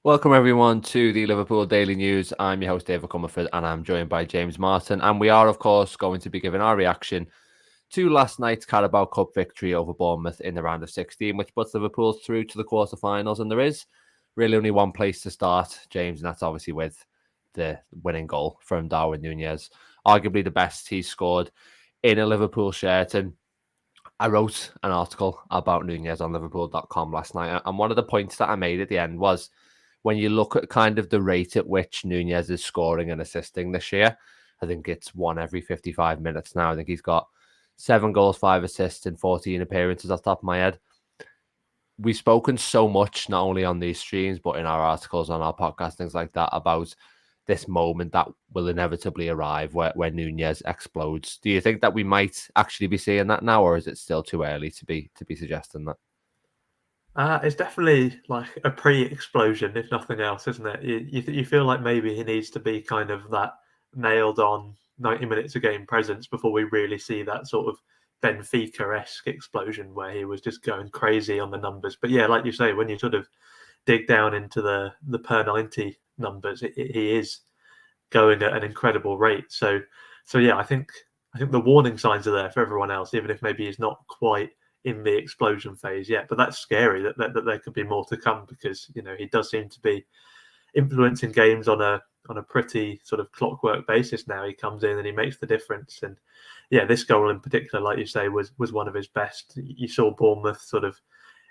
Welcome everyone to the Liverpool Daily News. I'm your host David Comerford and I'm joined by James Martin, and we are of course going to be giving our reaction to last night's Carabao Cup victory over Bournemouth in the round of 16, which puts Liverpool through to the quarterfinals. And there is really only one place to start, James, and that's obviously with the winning goal from Darwin Nunez, arguably the best he's scored in a Liverpool shirt. And I wrote an article about Nunez on Liverpool.com last night, and one of the points that I made at the end was, when you look at kind of the rate at which Nunez is scoring and assisting this year, I think it's one every 55 minutes now. I think he's got 7 goals, 5 assists in 14 appearances off the top of my head. We've spoken so much, not only on these streams, but in our articles, on our podcast, things like that, about this moment that will inevitably arrive where Nunez explodes. Do you think that we might actually be seeing that now, or is it still too early to be suggesting that? It's definitely like a pre-explosion, if nothing else, isn't it? You feel like maybe he needs to be kind of that nailed-on 90 minutes a game presence before we really see that sort of Benfica-esque explosion where he was just going crazy on the numbers. But yeah, like you say, when you sort of dig down into the per 90 numbers, he is going at an incredible rate. So yeah, I think the warning signs are there for everyone else, even if maybe he's not quite in the explosion phase yet. But that's scary that there could be more to come, because he does seem to be influencing games on a pretty sort of clockwork basis now. He comes in and he makes the difference. And yeah, this goal in particular, like you say, was one of his best. You saw Bournemouth sort of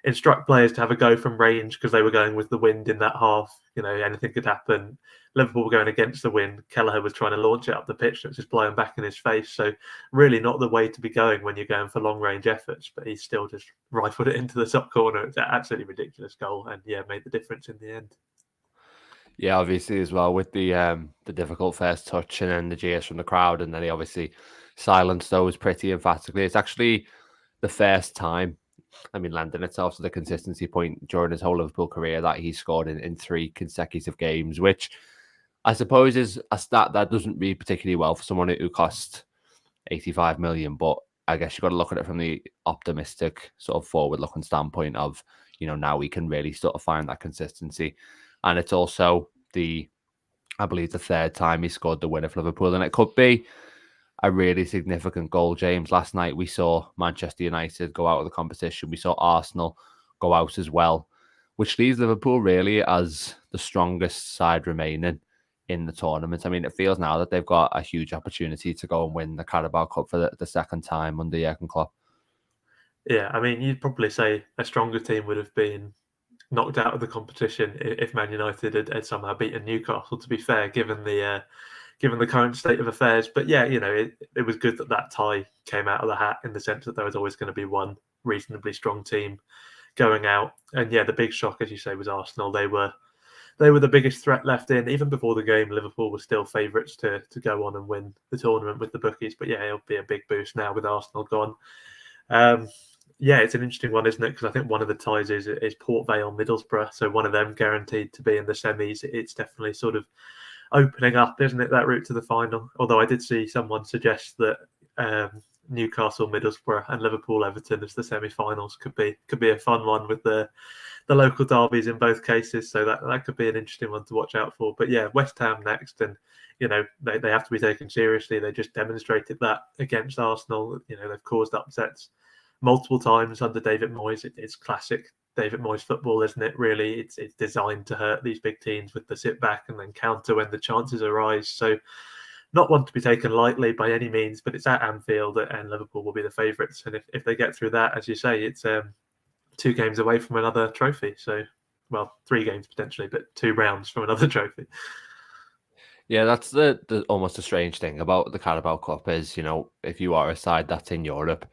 instruct players to have a go from range because they were going with the wind in that half. Anything could happen. Liverpool were going against the wind. Kelleher was trying to launch it up the pitch, and it was just blowing back in his face. So really not the way to be going when you're going for long range efforts, but he still just rifled it into the top corner. It's an absolutely ridiculous goal, and yeah, made the difference in the end. Yeah, obviously as well with the difficult first touch and then the cheers from the crowd, and then he obviously silenced those pretty emphatically. It's actually the first time, lending itself to the consistency point during his whole Liverpool career, that he scored in 3 consecutive games, which I suppose is a stat that doesn't read particularly well for someone who cost 85 million. But I guess you've got to look at it from the optimistic sort of forward-looking standpoint of, now we can really sort of find that consistency. And it's also I believe the 3rd time he scored the winner for Liverpool, and it could be a really significant goal, James. Last night we saw Manchester United go out of the competition. We saw Arsenal go out as well, which leaves Liverpool really as the strongest side remaining in the tournament. It feels now that they've got a huge opportunity to go and win the Carabao Cup for the 2nd time under Jurgen Klopp. Yeah, you'd probably say a stronger team would have been knocked out of the competition if Man United had somehow beaten Newcastle, to be fair, given the current state of affairs. But yeah, it was good that tie came out of the hat, in the sense that there was always going to be one reasonably strong team going out. And yeah, the big shock, as you say, was Arsenal. They were the biggest threat left in. Even before the game, Liverpool were still favourites to go on and win the tournament with the bookies. But yeah, it'll be a big boost now with Arsenal gone. Yeah, it's an interesting one, isn't it? Because I think one of the ties is Port Vale, Middlesbrough. So one of them guaranteed to be in the semis. It's definitely sort of opening up, isn't it, that route to the final? Although I did see someone suggest that Newcastle, Middlesbrough, and Liverpool, Everton as the semi-finals could be a fun one, with the local derbies in both cases. So that could be an interesting one to watch out for. But yeah, West Ham next, and they have to be taken seriously. They just demonstrated that against Arsenal. They've caused upsets multiple times under David Moyes. It's classic David Moyes football, isn't it? Really, it's designed to hurt these big teams with the sit back and then counter when the chances arise. So not one to be taken lightly by any means, but it's at Anfield and Liverpool will be the favourites. And if they get through that, as you say, it's 2 games away from another trophy. So, well, 3 games potentially, but 2 rounds from another trophy. Yeah, that's the almost a strange thing about the Carabao Cup is, if you are a side that's in Europe,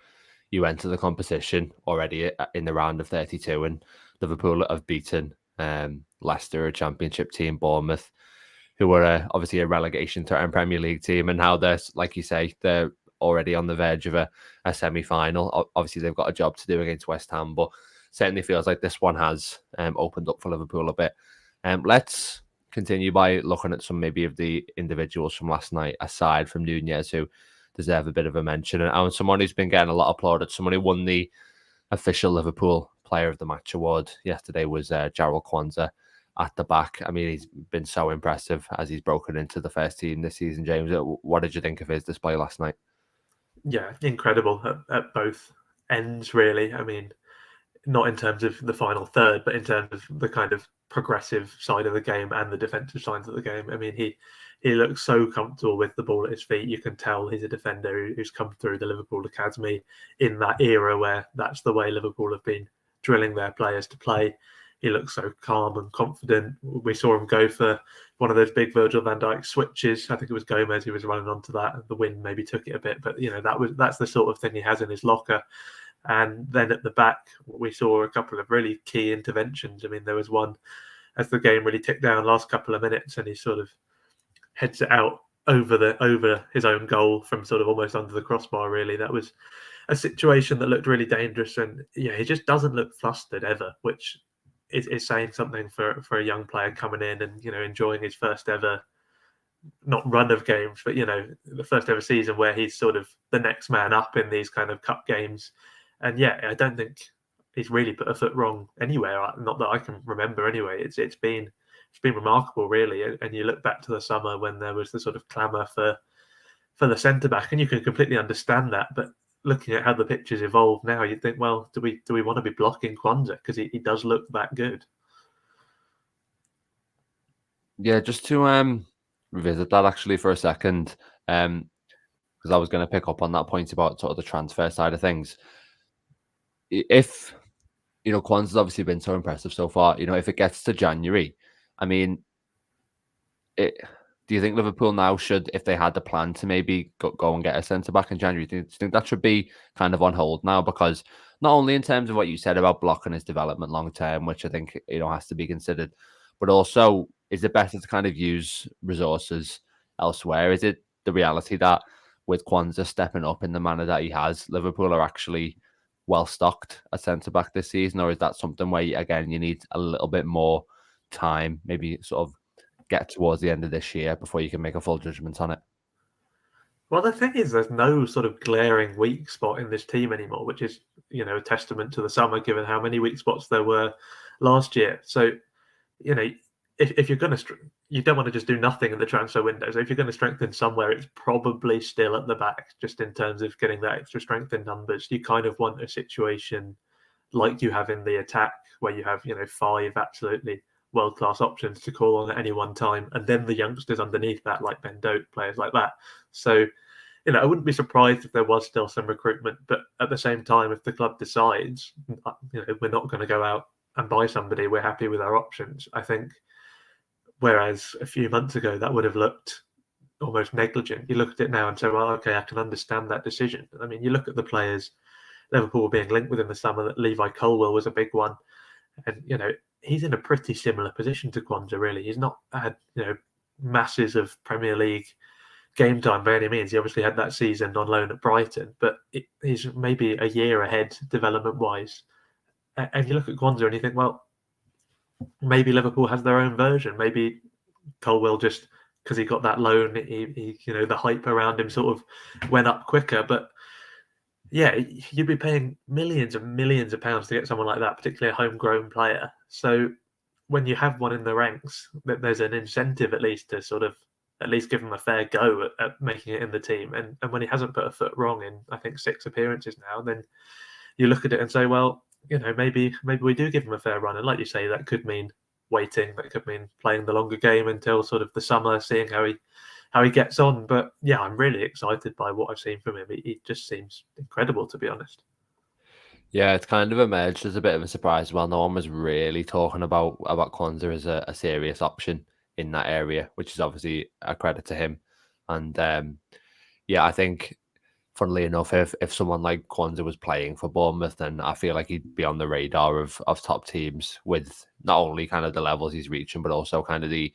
you enter the competition already in the round of 32, and Liverpool have beaten Leicester, a championship team, Bournemouth, who were obviously a relegation threat and Premier League team, and how they're, like you say, they're already on the verge of a semi-final. Obviously, they've got a job to do against West Ham, but certainly feels like this one has opened up for Liverpool a bit. Let's continue by looking at some maybe of the individuals from last night, aside from Nunez, who deserve a bit of a mention. And someone who's been getting a lot of applauded, someone who won the official Liverpool Player of the Match award yesterday, was Jarell Quansah. at the back. I mean, he's been so impressive as he's broken into the first team this season. James, what did you think of his display last night? Yeah, incredible at both ends, really. I mean, not in terms of the final third, but in terms of the kind of progressive side of the game and the defensive sides of the game. I mean, he looks so comfortable with the ball at his feet. You can tell he's a defender who's come through the Liverpool academy in that era where that's the way Liverpool have been drilling their players to play. He looks so calm and confident. We saw him go for one of those big Virgil van Dijk switches. I think it was Gomez who was running onto that. The wind maybe took it a bit, but that's the sort of thing he has in his locker. And then at the back, we saw a couple of really key interventions. I mean, there was one as the game really ticked down last couple of minutes, and he sort of heads it out over his own goal from sort of almost under the crossbar. Really, that was a situation that looked really dangerous, and yeah, he just doesn't look flustered ever, which is saying something for a young player coming in and enjoying his first ever, not run of games, but the first ever season where he's sort of the next man up in these kind of cup games. And yeah, I don't think he's really put a foot wrong anywhere. Not that I can remember anyway. It's been remarkable, really. And you look back to the summer when there was the sort of clamour for the centre back, and you can completely understand that. But looking at how the pitch has evolved now, you think, well, do we want to be blocking Quansah because he does look that good? Yeah, just to revisit that actually for a second, because I was going to pick up on that point about sort of the transfer side of things. If Quansah's obviously been so impressive so far, if it gets to January, I mean, do you think Liverpool now should, if they had the plan to maybe go and get a centre back in January, do you think that should be kind of on hold now? Because not only in terms of what you said about blocking his development long term, which I think has to be considered, but also, is it better to kind of use resources elsewhere? Is it the reality that with Quansah stepping up in the manner that he has, Liverpool are actually well stocked at centre back this season, or is that something where again you need a little bit more time, maybe sort of get towards the end of this year before you can make a full judgment on it? Well, the thing is, there's no sort of glaring weak spot in this team anymore, which is, a testament to the summer, given how many weak spots there were last year. So, if you're going to, you don't want to just do nothing in the transfer window. So if you're going to strengthen somewhere, it's probably still at the back, just in terms of getting that extra strength in numbers. You kind of want a situation like you have in the attack, where you have, 5 absolutely world-class options to call on at any one time, and then the youngsters underneath that, like Ben Doak, players like that. So, I wouldn't be surprised if there was still some recruitment, but at the same time, if the club decides, we're not going to go out and buy somebody, we're happy with our options, I think. Whereas a few months ago, that would have looked almost negligent. You look at it now and say, well, okay, I can understand that decision. I mean, you look at the players Liverpool were being linked with in the summer, that Levi Colwill was a big one. And, he's in a pretty similar position to Quansah, really. He's not had, masses of Premier League game time by any means. He obviously had that season on loan at Brighton, but he's maybe a year ahead development-wise. And you look at Quansah and you think, well, maybe Liverpool has their own version. Maybe Colwill, just because he got that loan, he the hype around him sort of went up quicker. But yeah, you'd be paying millions and millions of pounds to get someone like that, particularly a homegrown player. So when you have one in the ranks, there's an incentive at least to sort of at least give him a fair go at making it in the team. And when he hasn't put a foot wrong in, I think, 6 appearances now, then you look at it and say, well, maybe we do give him a fair run. And like you say, that could mean waiting. That could mean playing the longer game until sort of the summer, seeing how he gets on. But yeah, I'm really excited by what I've seen from him. He just seems incredible, to be honest. Yeah, it's kind of emerged as a bit of a surprise. Well, no one was really talking about Quansah as a serious option in that area, which is obviously a credit to him. And yeah, I think, funnily enough, if someone like Quansah was playing for Bournemouth, then I feel like he'd be on the radar of top teams, with not only kind of the levels he's reaching, but also kind of the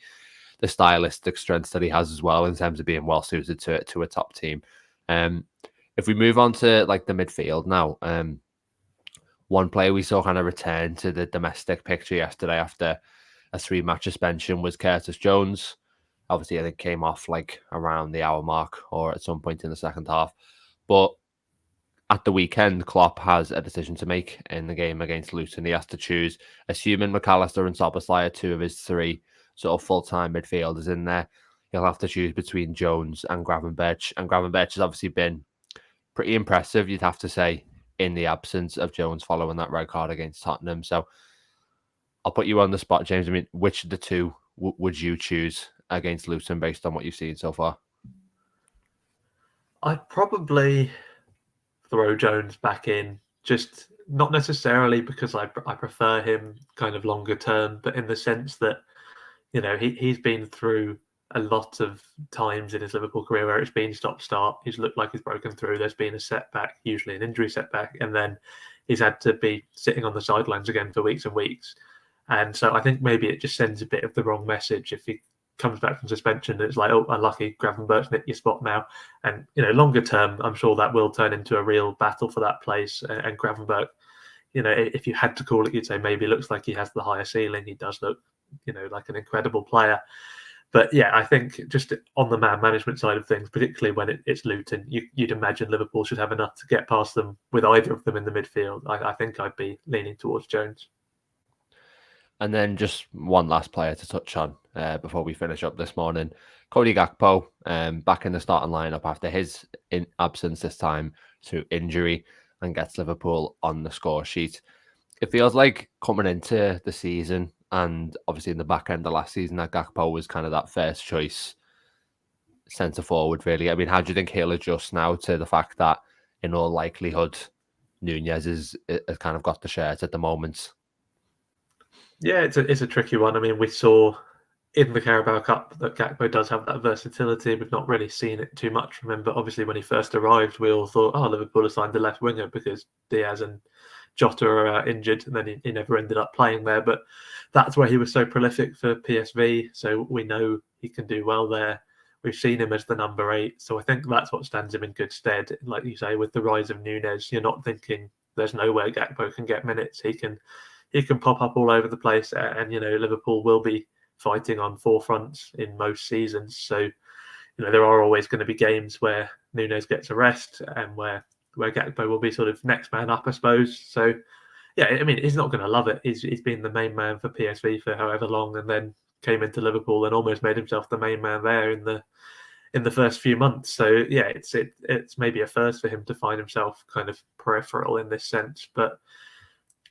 stylistic strengths that he has as well, in terms of being well suited to a top team. If we move on to like the midfield now, one player we saw kind of return to the domestic picture yesterday after a 3-match suspension was Curtis Jones. Obviously, I think came off like around the hour mark or at some point in the second half. But at the weekend, Klopp has a decision to make in the game against Luton. He has to choose, assuming McAllister and Szoboszlai are 2 of his 3 sort of full-time midfielders in there. He'll have to choose between Jones and Gravenberch. And Gravenberch has obviously been pretty impressive, you'd have to say, in the absence of Jones following that red card against Tottenham. So I'll put you on the spot, James. I mean, which of the two would you choose against Luton based on what you've seen so far? I'd probably throw Jones back in, just not necessarily because I prefer him kind of longer term, but in the sense that, you know, he's been through a lot of times in his Liverpool career where it's been stop-start. He's looked like he's broken through. There's been a setback, usually an injury setback, and then he's had to be sitting on the sidelines again for weeks and weeks. And so I think maybe it just sends a bit of the wrong message if he comes back from suspension. It's like, oh, unlucky, Gravenberch nicked your spot now. And, you know, longer term, I'm sure that will turn into a real battle for that place. And Gravenberch, you know, if you had to call it, you'd say maybe it looks like he has the higher ceiling. He does look, you know, like an incredible player. But yeah, I think just on the man management side of things, particularly when it's Luton, you'd imagine Liverpool should have enough to get past them with either of them in the midfield. I think I'd be leaning towards Jones. And then just one last player to touch on before we finish up this morning. Cody Gakpo, back in the starting lineup after his absence this time through injury, and gets Liverpool on the score sheet. It feels like coming into the season, and obviously in the back end of last season, that Gakpo was kind of that first choice centre forward, really. I mean, how do you think he'll adjust now to the fact that, in all likelihood, Nunez has kind of got the shirt at the moment? Yeah, it's a tricky one. I mean, we saw in the Carabao Cup that Gakpo does have that versatility. We've not really seen it too much from him, but obviously when he first arrived, we all thought, oh, Liverpool have signed a left winger because Diaz and Jota are injured, and then he never ended up playing there. But that's where he was so prolific for PSV, so we know he can do well there. We've seen him as the number 8, so I think that's what stands him in good stead. Like you say, with the rise of Nunez, you're not thinking there's no way Gakpo can get minutes. He can pop up all over the place, and you know, Liverpool will be fighting on 4 fronts in most seasons. So, you know, there are always going to be games where Nunez gets a rest and where Gakpo will be sort of next man up, I suppose. So, yeah, I mean, he's not going to love it. He's been the main man for PSV for however long, and then came into Liverpool and almost made himself the main man there in the first few months. So, yeah, it's maybe a first for him to find himself kind of peripheral in this sense, but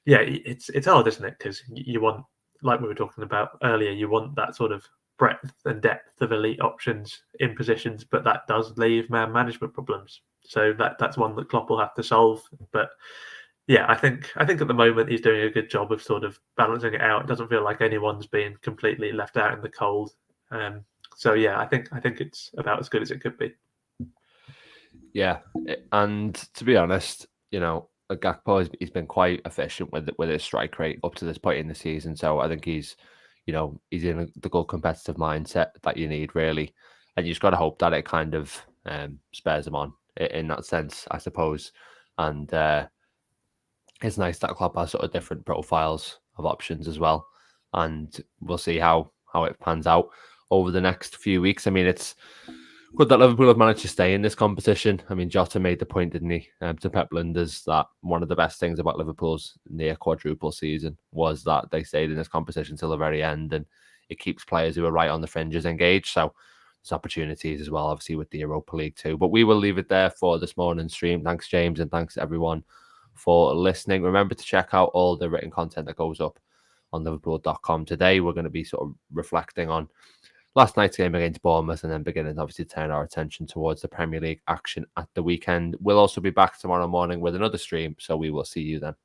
yeah, it's hard, isn't it? Because you want, like we were talking about earlier, you want that sort of breadth and depth of elite options in positions, but that does leave man management problems. So that's one that Klopp will have to solve. But yeah, I think at the moment he's doing a good job of sort of balancing it out. It doesn't feel like anyone's being completely left out in the cold. So yeah, I think it's about as good as it could be. Yeah, and to be honest, you know, Gakpo he's been quite efficient with his strike rate up to this point in the season. So I think he's in the good competitive mindset that you need, really. And you just got to hope that it kind of spurs him on in that sense, I suppose. And it's nice that Klopp has sort of different profiles of options as well. And we'll see how it pans out over the next few weeks. I mean, it's good that Liverpool have managed to stay in this competition. I mean, Jota made the point, didn't he, to Pep Linders, that one of the best things about Liverpool's near quadruple season was that they stayed in this competition till the very end, and it keeps players who are right on the fringes engaged. So there's opportunities as well, obviously, with the Europa League too. But we will leave it there for this morning's stream. Thanks, James, and thanks everyone for listening. Remember to check out all the written content that goes up on Liverpool.com today. We're going to be sort of reflecting on last night's game against Bournemouth, and then beginning obviously to turn our attention towards the Premier League action at the weekend. We'll also be back tomorrow morning with another stream, so we will see you then.